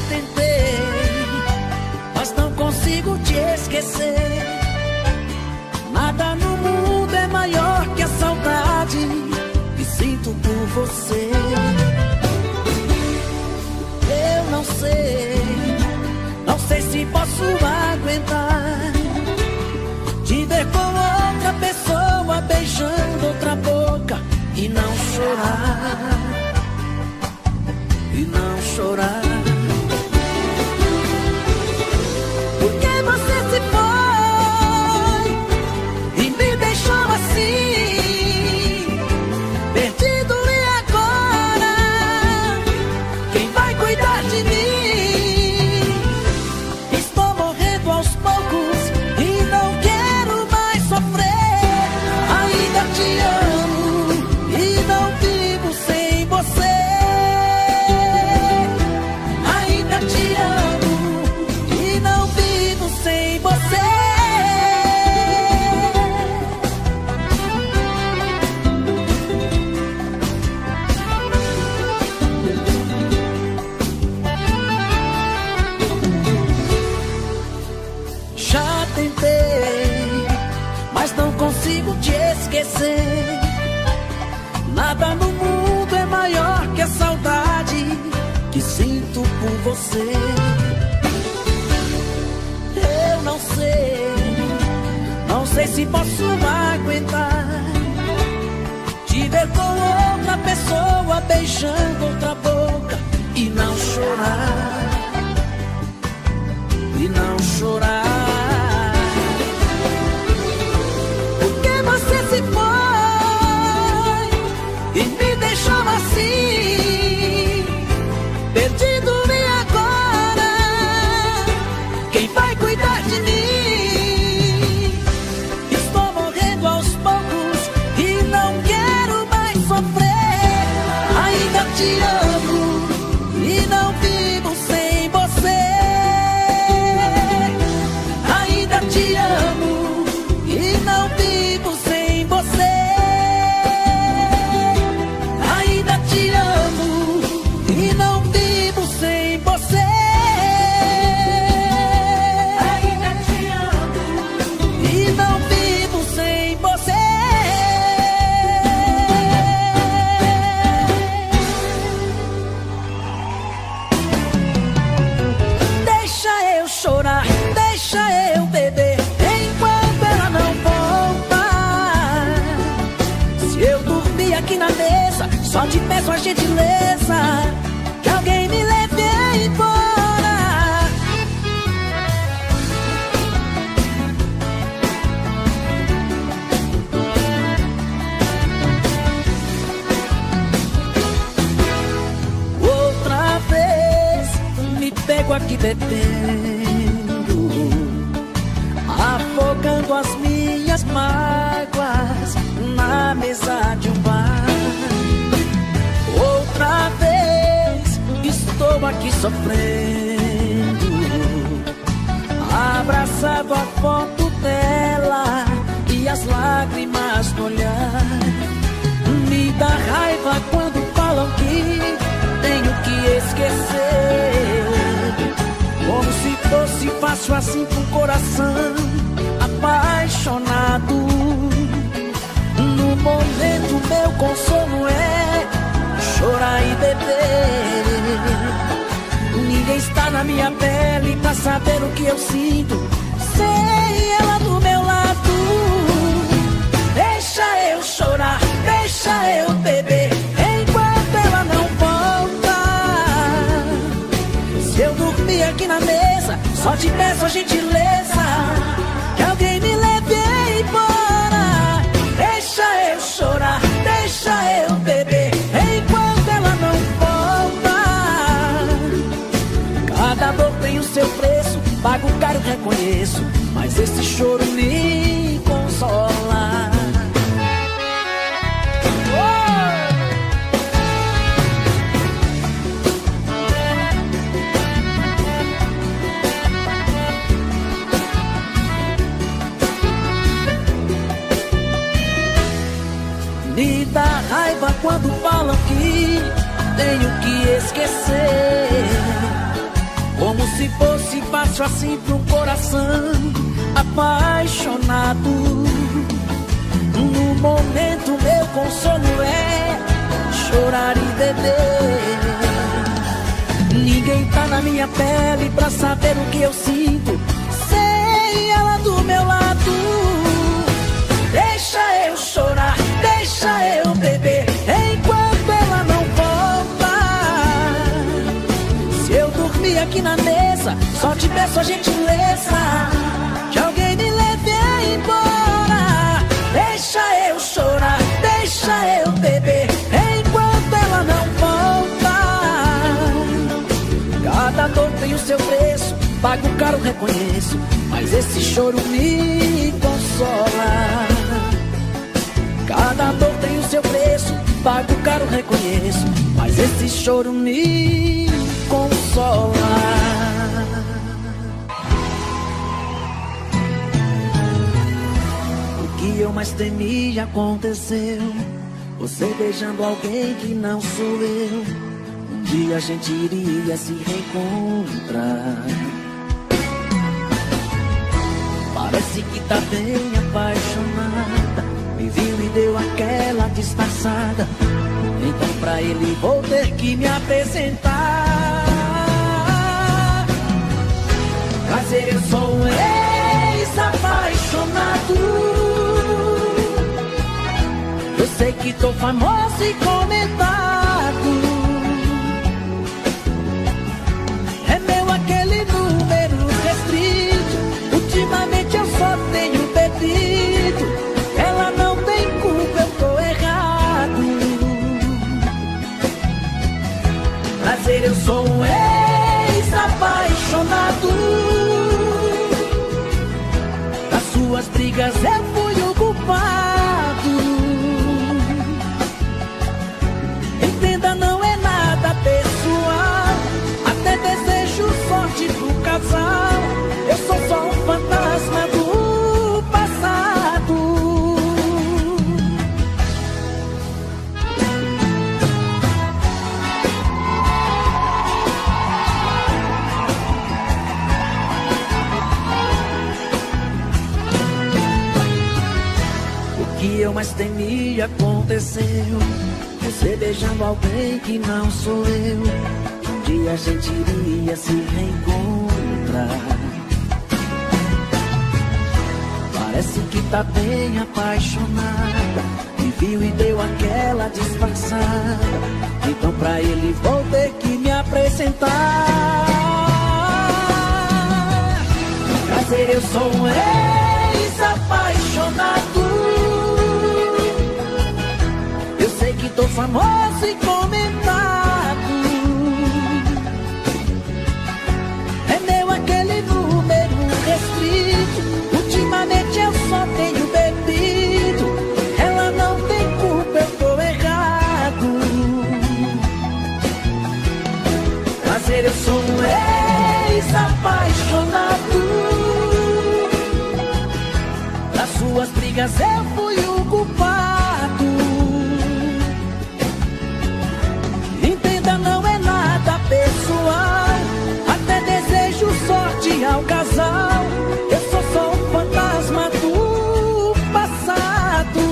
tentei, mas não consigo te esquecer. Nada no mundo é maior que a saudade que sinto por você. Eu não sei se posso aguentar te ver com outra pessoa beijando outra boca e não chorar, e não chorar. Porque você se foi e me deixou assim, perdido, e agora quem vai cuidar de mim? Estou morrendo aos poucos e não quero mais sofrer. Ainda te amo e não vivo sem você. Ainda te amo e não vivo sem você. Já tentei, mas não consigo te esquecer. Nada no mundo é maior que a saudade que sinto por você. Eu não sei se posso aguentar te ver com outra pessoa beijando outra boca e não chorar, e não chorar. Porque você se foi e me deixou assim, perdido, e agora quem vai cuidar de mim? Estou morrendo aos poucos e não quero mais sofrer. Ainda te amo e não vivo sem você. Ainda te amo e não vivo sem você. Ainda te amo e não vivo sem você. Ainda te amo e não vivo sem você. Deixa eu chorar, deixa eu beber enquanto ela não volta. Se eu dormir aqui na mesa, só te peço a gentileza que alguém me leve embora. Outra vez me pego aqui bebendo, afogando as minhas mágoas na mesa de um bar. Outra vez estou aqui sofrendo, abraçado à foto dela e as lágrimas no olhar. Me dá raiva quando falam que tenho que esquecer, como se fosse fácil assim pro coração apaixonado. No momento meu consolo é chorar e beber. Ninguém está na minha pele pra saber o que eu sinto sem ela do meu lado. Deixa eu chorar, deixa eu beber enquanto ela não volta. Se eu dormir aqui na mesa, só te peço a gentileza que alguém me leve embora. Deixa eu chorar, deixa eu beber enquanto ela não volta. Cada dor tem o seu preço, pago caro, reconheço, mas esse choro me consola. Me dá raiva quando falam que tenho que esquecer, fácil assim pra um coração apaixonado. No momento meu consolo é chorar e beber. Ninguém tá na minha pele pra saber o que eu sinto sem ela do meu lado. Deixa eu chorar, deixa eu beber enquanto ela não volta. Se eu dormir aqui na mesa, só te peço a gentileza que alguém me leve embora. Deixa eu chorar, deixa eu beber enquanto ela não volta. Cada dor tem o seu preço, pago caro, reconheço, mas esse choro me consola. Cada dor tem o seu preço, pago caro, reconheço, mas esse choro me consola. O que eu mais temia aconteceu, você beijando alguém que não sou eu. Um dia a gente iria se reencontrar. Parece que tá bem apaixonada, me viu e deu aquela disfarçada. Então pra ele vou ter que me apresentar. Prazer, eu sou um ex-apaixonado. Eu sei que tô famoso e comentado. É meu aquele número restrito. Ultimamente eu só tenho bebido. Ela não tem culpa, eu tô errado. Prazer, eu sou um ex-apaixonado. Das suas brigas eu fui o culpado. Entenda, não é nada pessoal, até desejo sorte pro casal. Eu sou só um fantasma do passado. O que eu mais temia aconteceu, você beijando alguém que não sou eu. Um dia a gente iria se reencontrar. Parece que tá bem apaixonada, me viu e deu aquela disfarçada. Então pra ele vou ter que me apresentar. Prazer, eu sou um ex-apaixonado. Eu sei que tô famoso e comentado. É meu aquele número restrito. Ultimamente eu só tenho bebido. Ela não tem culpa, eu tô errado. Prazer, eu sou um ex-apaixonado. Das suas brigas eu fui o culpado. Entenda, não é nada pessoal, até desejo sorte ao casal. Eu sou só um fantasma do passado.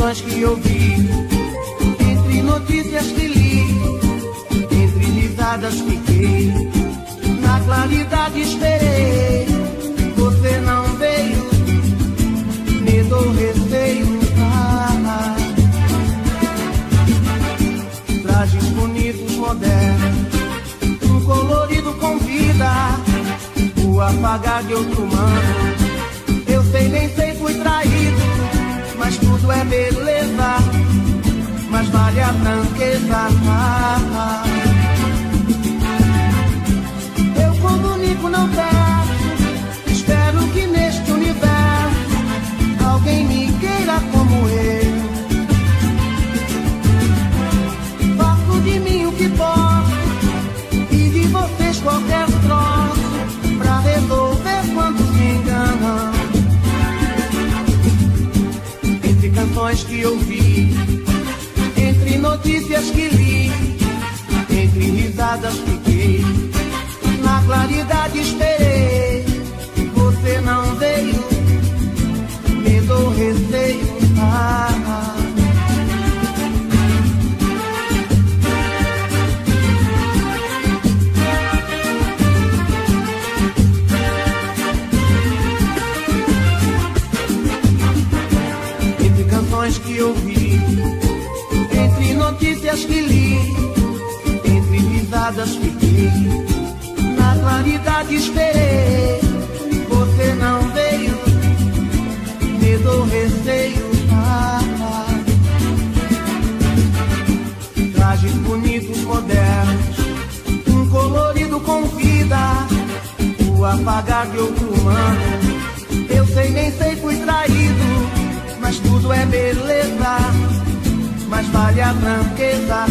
canções que ouvi, entre notícias que li, entre risadas fiquei, na claridade esperei, você não veio, medo ou receio. Trajes bonitos, modernos, um colorido convida o apagar de outro humano. Eu sei, nem sei, fui traído, mas tudo é beleza, mas vale a franqueza. Eu comunico, não peço, espero que neste universo alguém me queira como eu. Faço de mim o que posso e de vocês qualquer troço pra resolver quando me enganam. Entre canções que ouvi, entre notícias que li, entre risadas fiquei, na claridade esperei, você não veio, medo ou receio. Entre canções que ouvi, entre notícias que li, entre risadas fiquei, na claridade esperei, você não veio, medo ou receio. Trajes bonitos, modernos, um colorido convida o apagar de outro humano. Eu sei, nem sei, fui traído, mas tudo é beleza, mas vale a franqueza.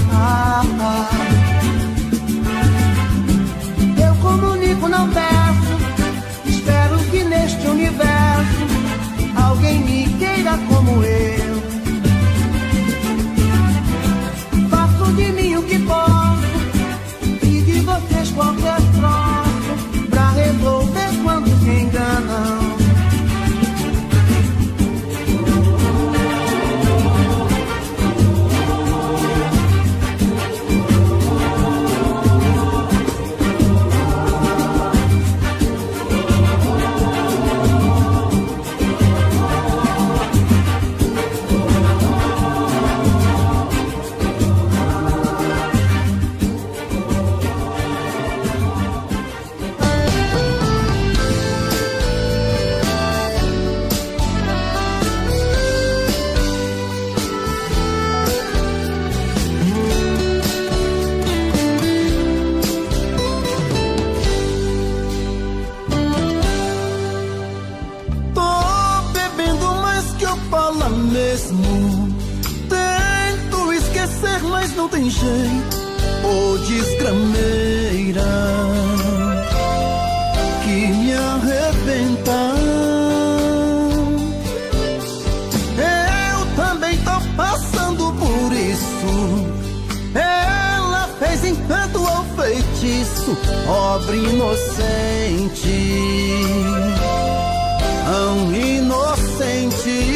Eu comunico, não peço, espero que neste universo alguém me queira como eu. Faço de mim o que posso e de vocês qualquer troço pra resolver quando se enganam. Tento esquecer, mas não tem jeito. Ô desgrameira que me arrebenta. Eu também tô passando por isso. Ela fez encanto ou feitiço, pobre inocente, tão inocente.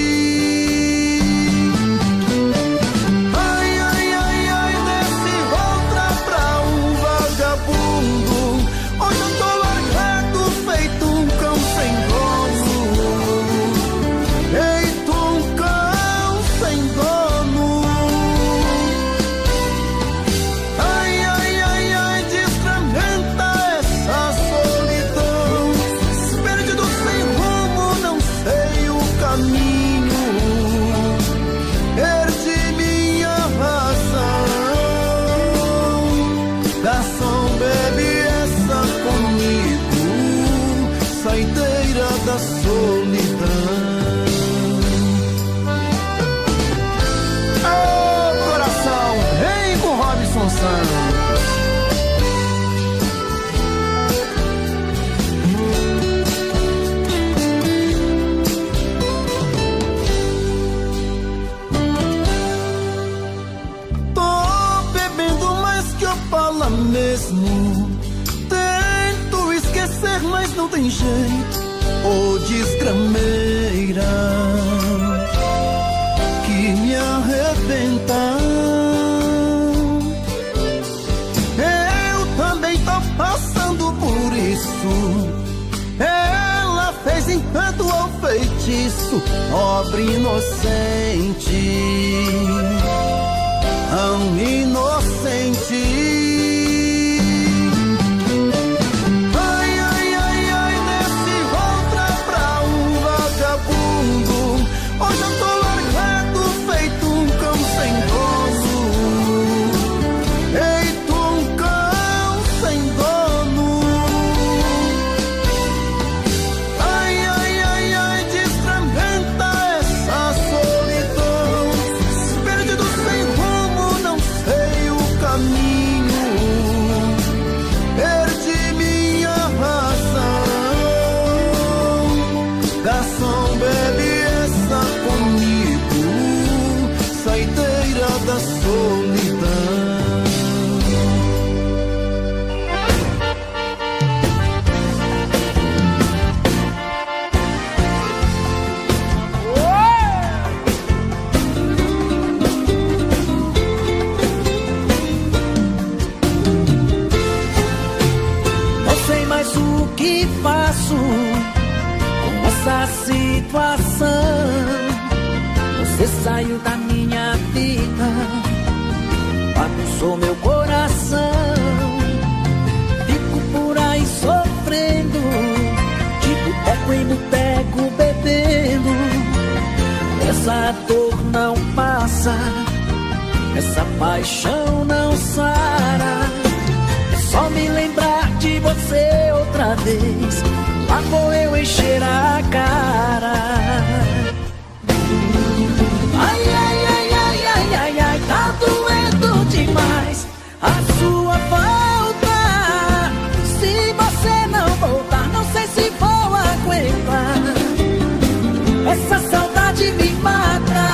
Da solidão. Oh, coração, vem com Robson Santos. Tô bebendo mais que Opala mesmo. Tento esquecer, mas não tem jeito. Ô desgrameira que me feitiço, pobre inocente, tão inocente. Hoje eu tô largado, feito um cão sem dono. Feito um cão sem dono. Ai, ai, ai, ai, desfragmenta essa solidão. Perdido sem rumo, não sei o caminho. Perdi minha razão. Garçom, bebe comigo, saideira da solidão. Não sei mais o que faço com essa situação. Você saiu da minha vida, bagunçou meu coração. Fico por aí sofrendo, de boteco em boteco bebendo. Essa dor não passa, essa paixão não sara. É só me lembrar de você outra vez, lá vou eu encher a cara. Ai, ai, ai, ai, ai, ai, ai, tá doendo demais a sua falta. Se você não voltar, não sei se vou aguentar. Essa saudade me mata.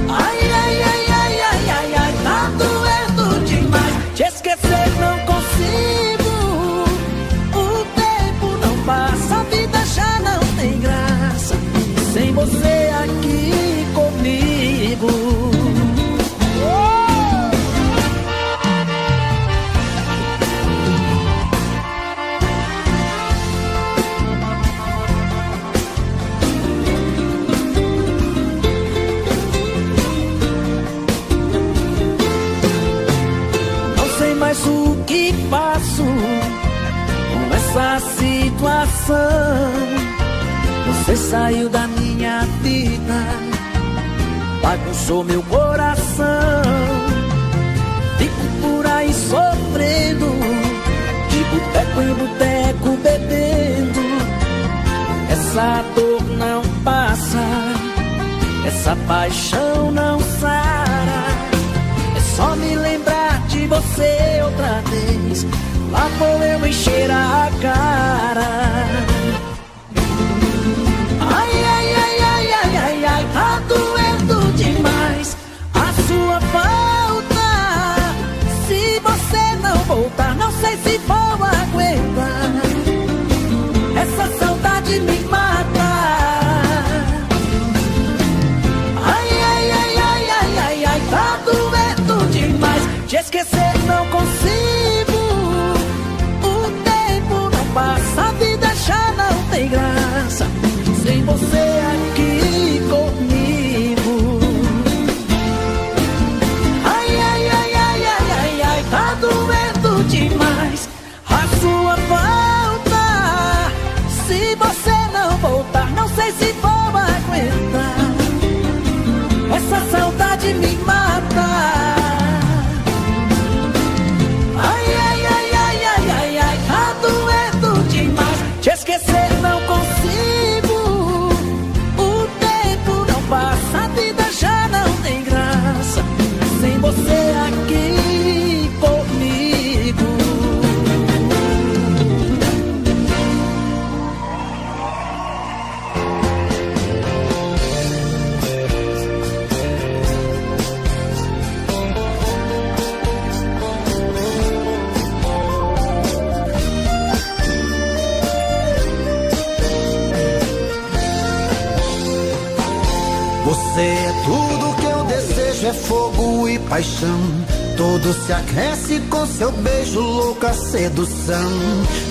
Ai, ai, ai, ai, ai, ai, ai, tá doendo demais. Te esquecer não consigo. O tempo não passa, a vida já não tem graça sem você aqui comigo. Não sei mais o que faço com essa situação. Você saiu da minha vida, bagunçou meu coração. Fico por aí sofrendo, de boteco em boteco bebendo. Essa dor não passa, essa paixão não sara. É só me lembrar de você outra vez, lá vou eu encher a cara. Ai, ai, ai, ai, ai, ai, ai, tá doendo demais a sua falta. Se você não voltar, não sei se vou aguentar. Essa saudade me mata. Ai, ai, ai, ai, ai, ai, ai, tá doendo demais. Te esquecer não consigo. O tempo não passa, a vida já não tem graça sem você aqui comigo. Ai, ai, ai, ai, ai, ai, ai, tá doendo demais a sua falta. Se você não voltar, não sei se vou aguentar. Essa saudade me mata. Ai, ai, ai, ai, ai, ai, ai, tá doendo demais. Te esquecer não consigo. O tempo não passa, a vida já não tem graça sem você aqui comigo. Você é tudo que eu desejo, é fogo e paixão. Tudo se aquece com seu beijo, louca sedução.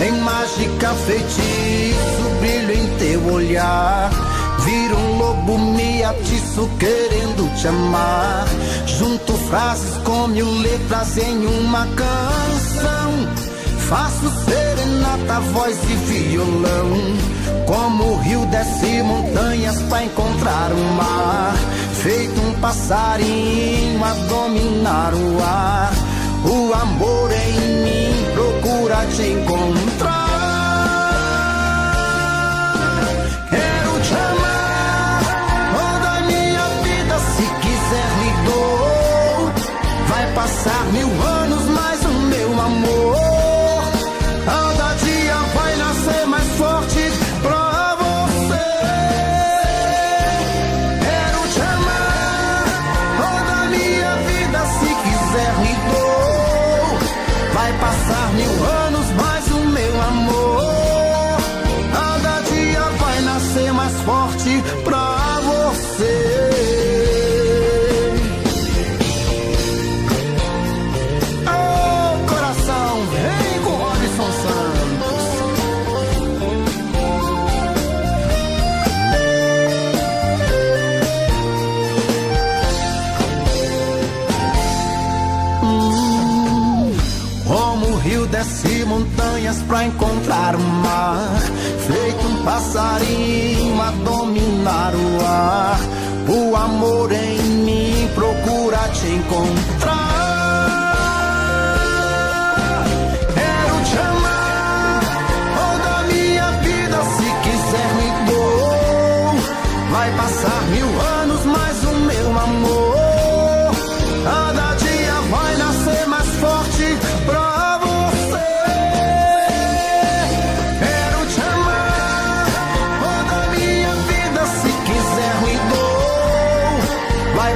Em mágica, feitiço, brilho olhar. Vira um lobo, me atiço querendo te amar. Junto frases com 1000 letras em uma canção. Faço serenata, voz e violão. Como o rio desce montanhas pra encontrar o mar. Feito um passarinho a dominar o ar. O amor em mim procura te encontrar. Quero te amar toda a minha vida, se quiser me dou. Vai passar 1000 anos, mas o meu amor cada dia vai nascer mais forte pra você. Quero te amar toda a minha vida, se quiser me dou. Vai passar 1000 anos, mas o meu amor cada dia vai nascer mais forte pra você. Desce montanhas pra encontrar o mar. Feito um passarinho a dominar o ar. O amor em mim procura te encontrar. Quero te amar toda a minha vida, se quiser me dou. Vai passar 1000 anos, mas o meu amor cada dia vai nascer mais forte pra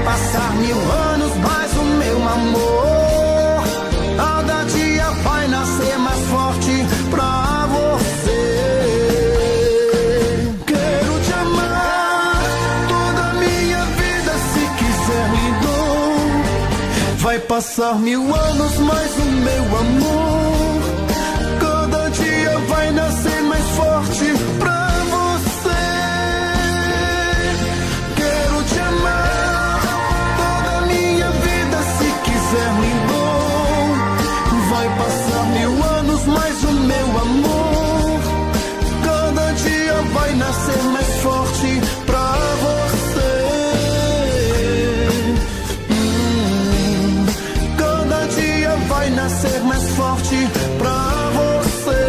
passar 1000 anos, mas o meu amor cada dia vai nascer mais forte pra você. Quero te amar toda a minha vida, se quiser me dou. Vai passar 1000 anos, mas o meu amor cada dia vai nascer mais forte pra você. Quero te amar vai passar 1000 anos, mas o meu amor cada dia vai nascer mais forte pra você. Cada dia vai nascer mais forte pra você.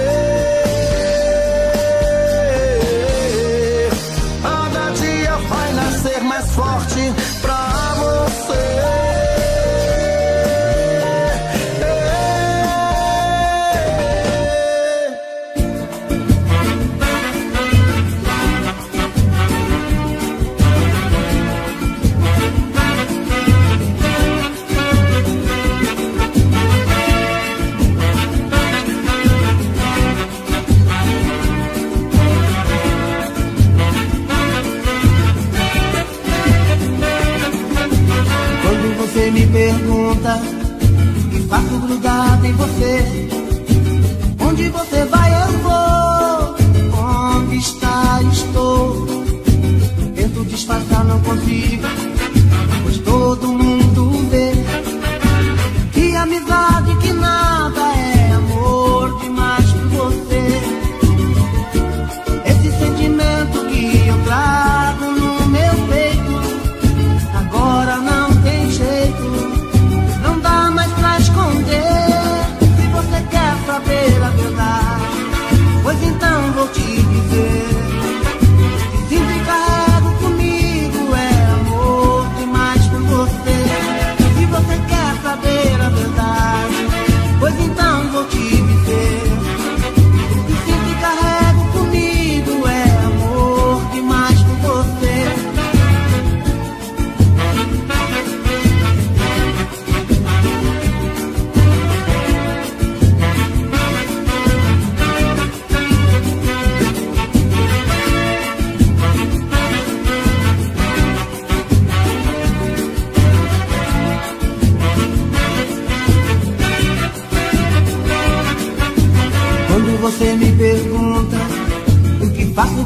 Cada dia vai nascer mais forte pra você. Você me pergunta e faço grudado em você. Onde você vai eu vou. Onde está estou. Tento disfarçar, não consigo, pois todo mundo vê que amizade, que nada é amor demais por você. Esse sentimento que eu trago no meu peito agora não tem jeito, não dá mais pra esconder.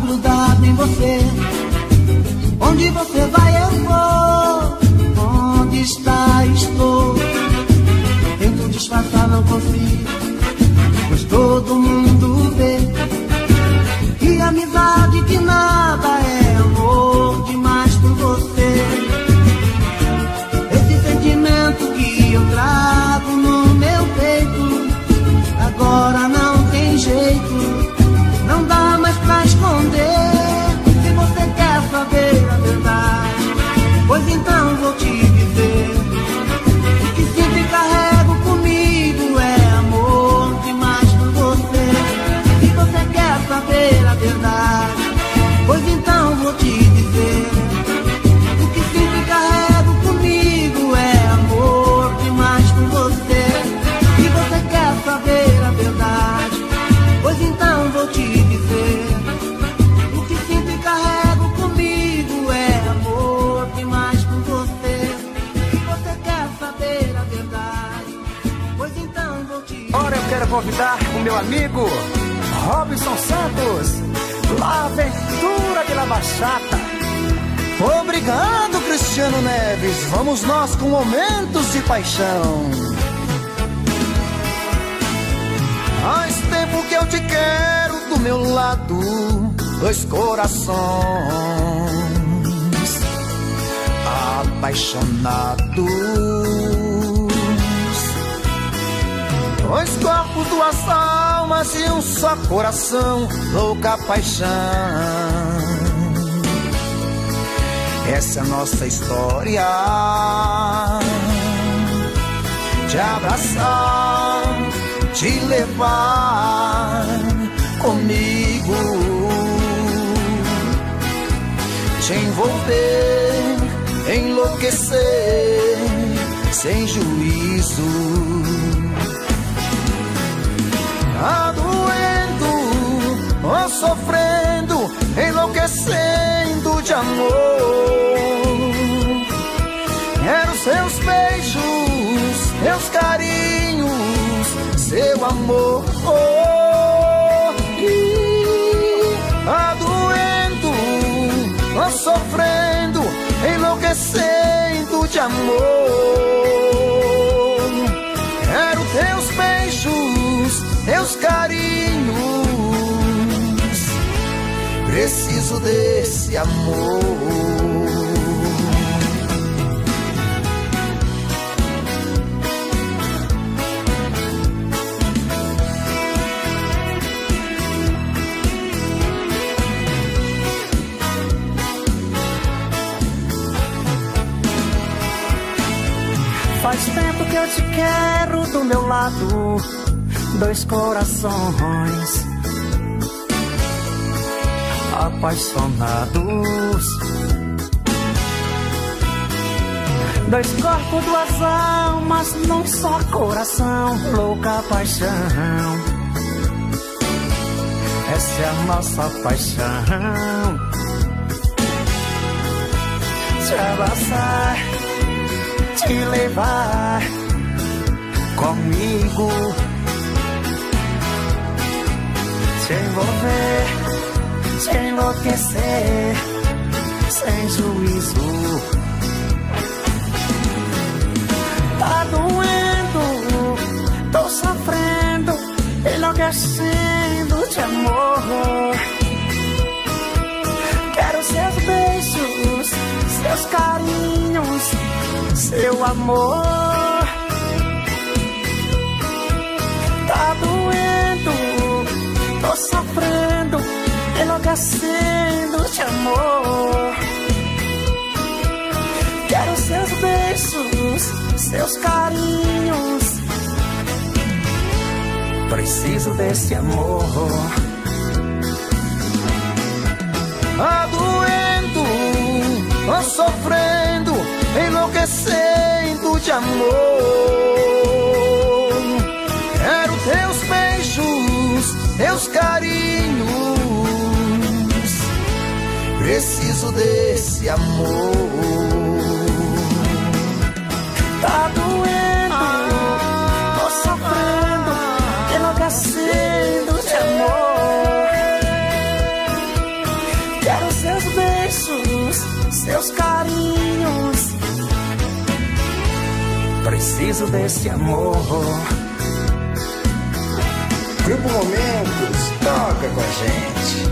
grudado em você. Onde você vai eu vou. Onde está estou. Tento disfarçar, não consigo, pois todo mundo vê. E amizade que nada é, amor demais por você. Esse sentimento que eu trago no meu peito, agora não tem jeito, não dá mais pra esconder. Se você quer saber a verdade, pois então vou te dizer. O que sempre carrego comigo é amor demais por você. Se você quer saber a verdade, pois então vou te dizer. O que sempre carrego comigo é amor demais por você. Se você quer saber a verdade, pois então vou te dizer. O que sempre carrego comigo é amor demais por você. Se você quer saber a verdade, pois então vou te dizer. Agora eu quero convidar o meu amigo Robson Santos, La Aventura de la Bachata. Obrigado, Cristiano Neves. Vamos nós com momentos de paixão. Faz tempo que eu te quero do meu lado, dois corações apaixonados, dois corpos, duas almas e um só coração, louca paixão. Essa é a nossa história, te abraçar, te levar comigo, te envolver, enlouquecer, sem juízo. Tá doendo, ou sofrendo, enlouquecendo de amor. Quero seus beijos, seus carinhos, seu amor. Tá doendo, ou sofrendo, enlouquecendo de amor. Quero teus beijos, teus carinhos, preciso desse amor. Faz tempo que eu te quero do meu lado, dois corações apaixonados, dois corpos, duas almas num só coração, louca paixão. Essa é a nossa paixão. Te abraçar, te levar comigo, te envolver, te enlouquecer, sem juízo. Tá doendo, tô sofrendo, enlouquecendo de amor. Quero seus beijos, seus carinhos, seu amor. Tá doendo, tô sofrendo, enlouquecendo de amor. Quero seus beijos, seus carinhos, preciso desse amor. Tá doendo, tô sofrendo, enlouquecendo de amor. Quero teus beijos, teus carinhos, preciso desse amor. Tá doendo, tô sofrendo, enlouquecendo de amor. beijos, seus carinhos. Preciso desse amor. Grupo Momentos, toca com a gente.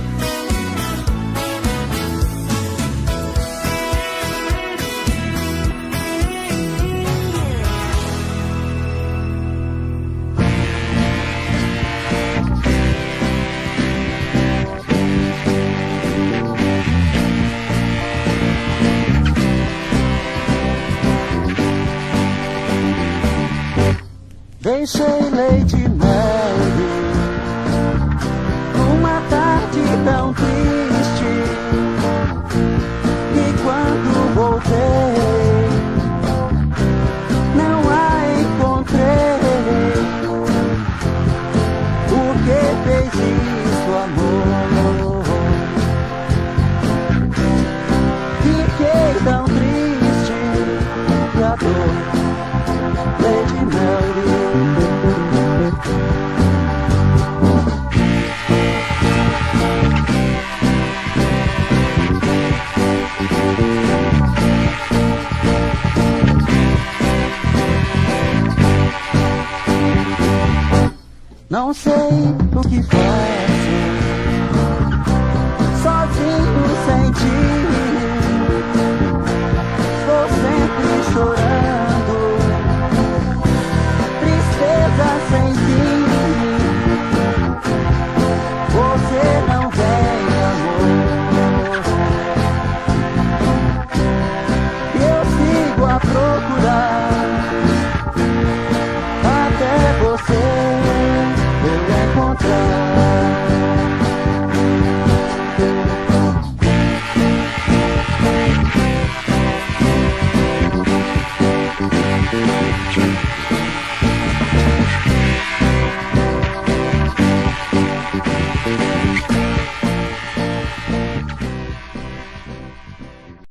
Deixei Lady Mary numa tarde tão triste, e quando voltei não a encontrei. Por que fez isso, amor? Fiquei tão triste e a dor, Lady Mary. Não sei o que faz